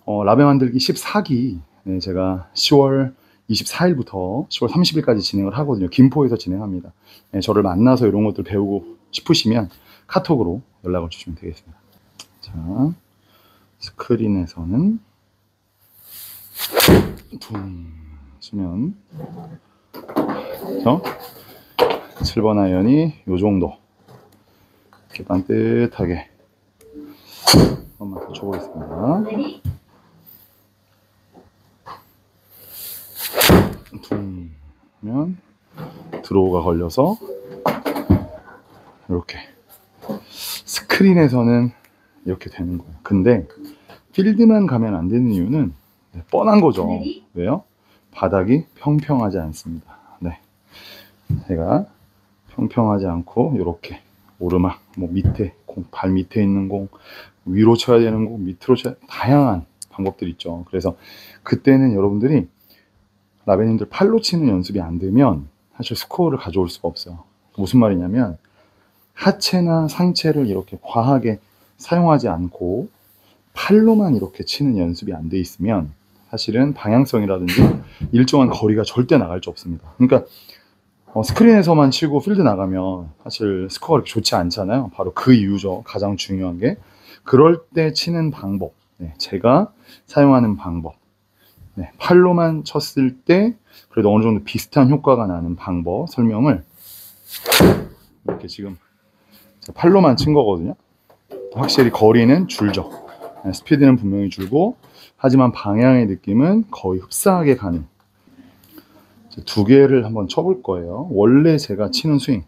라베 만들기 14기 제가 10월 24일부터 10월 30일까지 진행을 하거든요. 김포에서 진행합니다. 저를 만나서 이런 것들 배우고 싶으시면 카톡으로 연락을 주시면 되겠습니다. 자, 스크린에서는 둥 치면 7번 아이언이 요 정도 이렇게 반듯하게 한번 더 쳐보겠습니다. 둥 하면 드로우가 걸려서 이렇게 스크린에서는 이렇게 되는 거예요. 근데 필드만 가면 안 되는 이유는 뻔한 거죠. 왜요? 바닥이 평평하지 않습니다. 네, 제가 평평하지 않고 이렇게 오르막, 뭐 밑에 공, 발 밑에 있는 공, 위로 쳐야 되는 공, 밑으로 쳐야 다양한 방법들이 있죠. 그래서 그때는 여러분들이 라베님들 팔로 치는 연습이 안 되면 사실 스코어를 가져올 수가 없어요. 무슨 말이냐면 하체나 상체를 이렇게 과하게 사용하지 않고 팔로만 이렇게 치는 연습이 안 돼 있으면 사실은 방향성이라든지 일정한 거리가 절대 나갈 수 없습니다. 그러니까 스크린에서만 치고 필드 나가면 사실 스코어가 그렇게 좋지 않잖아요. 바로 그 이유죠. 가장 중요한 게 그럴 때 치는 방법, 제가 사용하는 방법, 팔로만 쳤을 때 그래도 어느 정도 비슷한 효과가 나는 방법 설명을 이렇게 지금 팔로만 친 거거든요. 확실히 거리는 줄죠. 스피드는 분명히 줄고 하지만 방향의 느낌은 거의 흡사하게 가는 두 개를 한번 쳐볼 거예요. 원래 제가 치는 스윙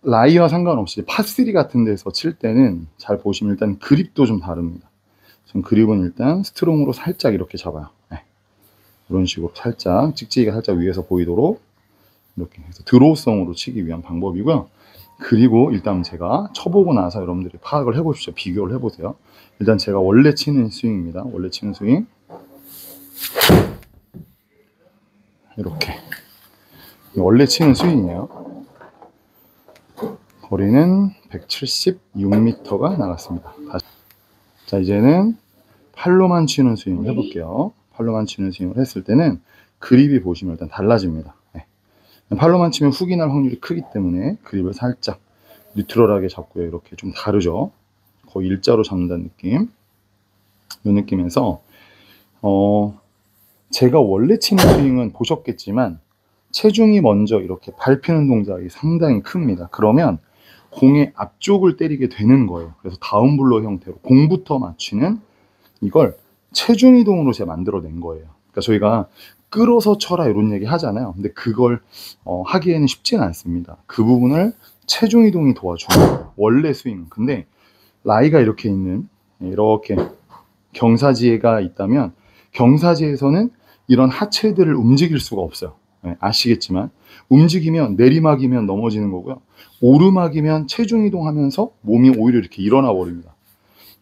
라이와 상관없이 파3 같은 데서 칠 때는 잘 보시면 일단 그립도 좀 다릅니다. 전 그립은 일단 스트롱으로 살짝 이렇게 잡아요. 이런 식으로 살짝 찍찍이가 살짝 위에서 보이도록 이렇게 해서 드로우성으로 치기 위한 방법이고요. 그리고 일단 제가 쳐보고 나서 여러분들이 파악을 해보십시오. 비교를 해보세요. 일단 제가 원래 치는 스윙입니다. 원래 치는 스윙 이렇게 원래 치는 스윙이에요. 거리는 176m가 나갔습니다. 다시. 자, 이제는 팔로만 치는 스윙을 해볼게요. 팔로만 치는 스윙을 했을 때는 그립이 보시면 일단 달라집니다. 팔로만 치면 훅이 날 확률이 크기 때문에 그립을 살짝 뉴트럴하게 잡고요. 이렇게 좀 다르죠. 거의 일자로 잡는다는 느낌. 이 느낌에서 제가 원래 치는 스윙은 보셨겠지만 체중이 먼저 이렇게 밟히는 동작이 상당히 큽니다. 그러면 공의 앞쪽을 때리게 되는 거예요. 그래서 다운블로 형태로 공부터 맞추는 이걸 체중 이동으로 제가 만들어낸 거예요. 그러니까 저희가 끌어서 쳐라 이런 얘기 하잖아요. 근데 그걸 하기에는 쉽지는 않습니다. 그 부분을 체중 이동이 도와주는 거예요. 원래 스윙. 근데 라이가 이렇게 있는 이렇게 경사지가 있다면 경사지에서는 이런 하체들을 움직일 수가 없어요. 아시겠지만 움직이면 내리막이면 넘어지는 거고요. 오르막이면 체중 이동하면서 몸이 오히려 이렇게 일어나 버립니다.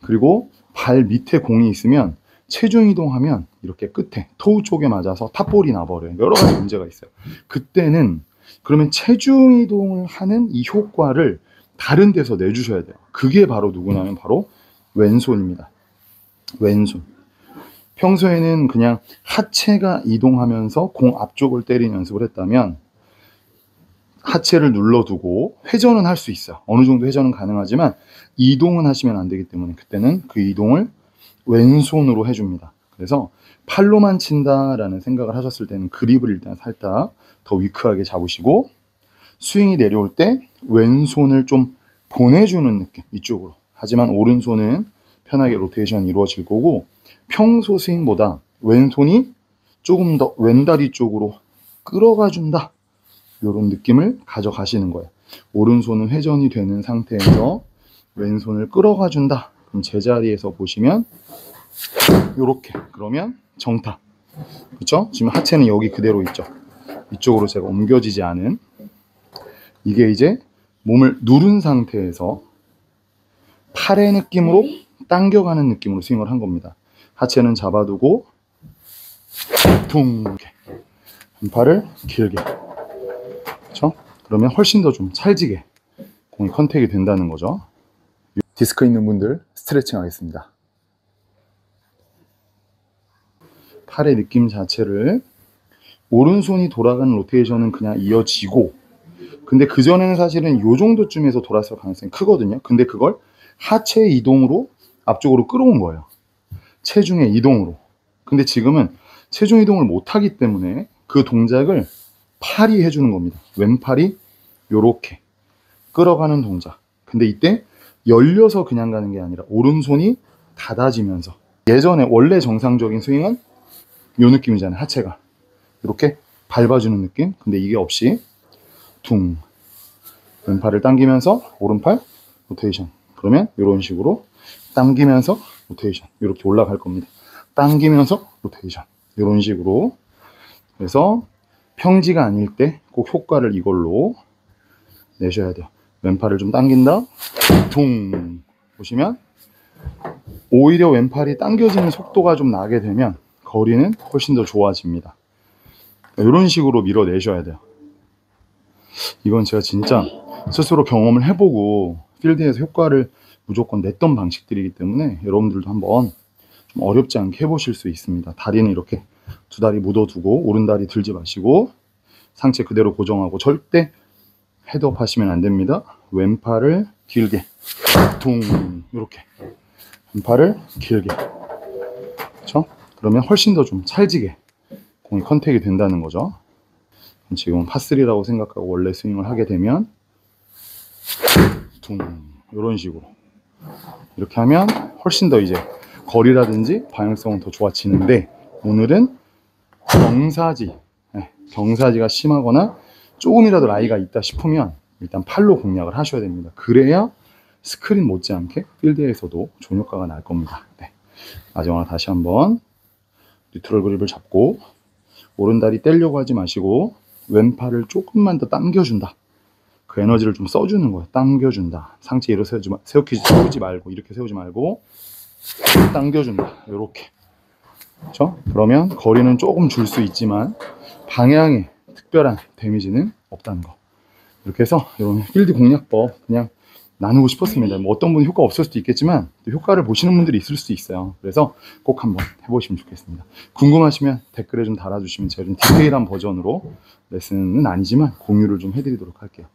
그리고 발 밑에 공이 있으면 체중 이동하면 이렇게 끝에 토우 쪽에 맞아서 탑볼이 나버려요. 여러 가지 문제가 있어요. 그때는 그러면 체중 이동을 하는 이 효과를 다른 데서 내주셔야 돼요. 그게 바로 누구냐면 바로 왼손입니다. 왼손. 평소에는 그냥 하체가 이동하면서 공 앞쪽을 때리는 연습을 했다면 하체를 눌러두고 회전은 할 수 있어요. 어느 정도 회전은 가능하지만 이동은 하시면 안 되기 때문에 그때는 그 이동을 왼손으로 해줍니다. 그래서 팔로만 친다라는 생각을 하셨을 때는 그립을 일단 살짝 더 위크하게 잡으시고 스윙이 내려올 때 왼손을 좀 보내주는 느낌 이쪽으로. 하지만 오른손은 편하게 로테이션이 이루어질 거고 평소 스윙보다 왼손이 조금 더 왼다리 쪽으로 끌어가 준다 이런 느낌을 가져가시는 거예요. 오른손은 회전이 되는 상태에서 왼손을 끌어가 준다. 그럼 제자리에서 보시면 이렇게 그러면 정타. 그렇죠? 지금 하체는 여기 그대로 있죠. 이쪽으로 제가 옮겨지지 않은 이게 이제 몸을 누른 상태에서 팔의 느낌으로 당겨가는 느낌으로 스윙을 한 겁니다. 하체는 잡아두고 퉁 이렇게 팔을 길게. 그렇죠? 그러면 훨씬 더 좀 찰지게 공이 컨택이 된다는 거죠. 디스크 있는 분들 스트레칭 하겠습니다. 팔의 느낌 자체를 오른손이 돌아가는 로테이션은 그냥 이어지고, 근데 그전에는 사실은 요 정도쯤에서 돌았을 가능성이 크거든요. 근데 그걸 하체 이동으로 앞쪽으로 끌어온 거예요. 체중의 이동으로. 근데 지금은 체중 이동을 못하기 때문에 그 동작을 팔이 해주는 겁니다. 왼팔이 요렇게 끌어가는 동작. 근데 이때 열려서 그냥 가는 게 아니라 오른손이 닫아지면서, 예전에 원래 정상적인 스윙은 요 느낌이잖아요. 하체가 이렇게 밟아주는 느낌. 근데 이게 없이 둥, 왼팔을 당기면서 오른팔 로테이션. 그러면 이런 식으로 당기면서 로테이션, 이렇게 올라갈 겁니다. 당기면서 로테이션, 이런 식으로. 그래서 평지가 아닐 때 꼭 효과를 이걸로 내셔야 돼요. 왼팔을 좀 당긴다, 둥. 보시면 오히려 왼팔이 당겨지는 속도가 좀 나게 되면 거리는 훨씬 더 좋아집니다. 이런 식으로 밀어내셔야 돼요. 이건 제가 진짜 스스로 경험을 해보고 필드에서 효과를 무조건 냈던 방식들이기 때문에 여러분들도 한번 좀 어렵지 않게 해보실 수 있습니다. 다리는 이렇게 두 다리 묻어두고 오른다리 들지 마시고 상체 그대로 고정하고 절대 헤드업 하시면 안 됩니다. 왼팔을 길게 둥, 이렇게 왼팔을 길게. 그렇죠? 그러면 훨씬 더 좀 찰지게 공이 컨택이 된다는 거죠. 지금 파3라고 생각하고 원래 스윙을 하게 되면 둥, 이런 식으로 이렇게 하면 훨씬 더 이제 거리라든지 방향성은 더 좋아지는데, 오늘은 경사지가 심하거나 조금이라도 라이가 있다 싶으면 일단 팔로 공략을 하셔야 됩니다. 그래야 스크린 못지않게 필드에서도 좋은 효과가 날 겁니다. 네. 마지막으로 다시 한번 뉴트럴 그립을 잡고 오른다리 떼려고 하지 마시고 왼팔을 조금만 더 당겨준다. 그 에너지를 좀 써주는 거예요. 당겨준다. 상체 이렇게 세우지 말고, 이렇게 세우지 말고 당겨준다. 이렇게. 그렇죠? 그러면 거리는 조금 줄 수 있지만 방향에 특별한 데미지는 없다는 거. 이렇게 해서 여러분 필드 공략법 그냥 나누고 싶었습니다. 뭐 어떤 분은 효과 없을 수도 있겠지만 효과를 보시는 분들이 있을 수도 있어요. 그래서 꼭 한번 해보시면 좋겠습니다. 궁금하시면 댓글에 좀 달아주시면 제가 좀 디테일한 버전으로, 레슨은 아니지만 공유를 좀 해드리도록 할게요.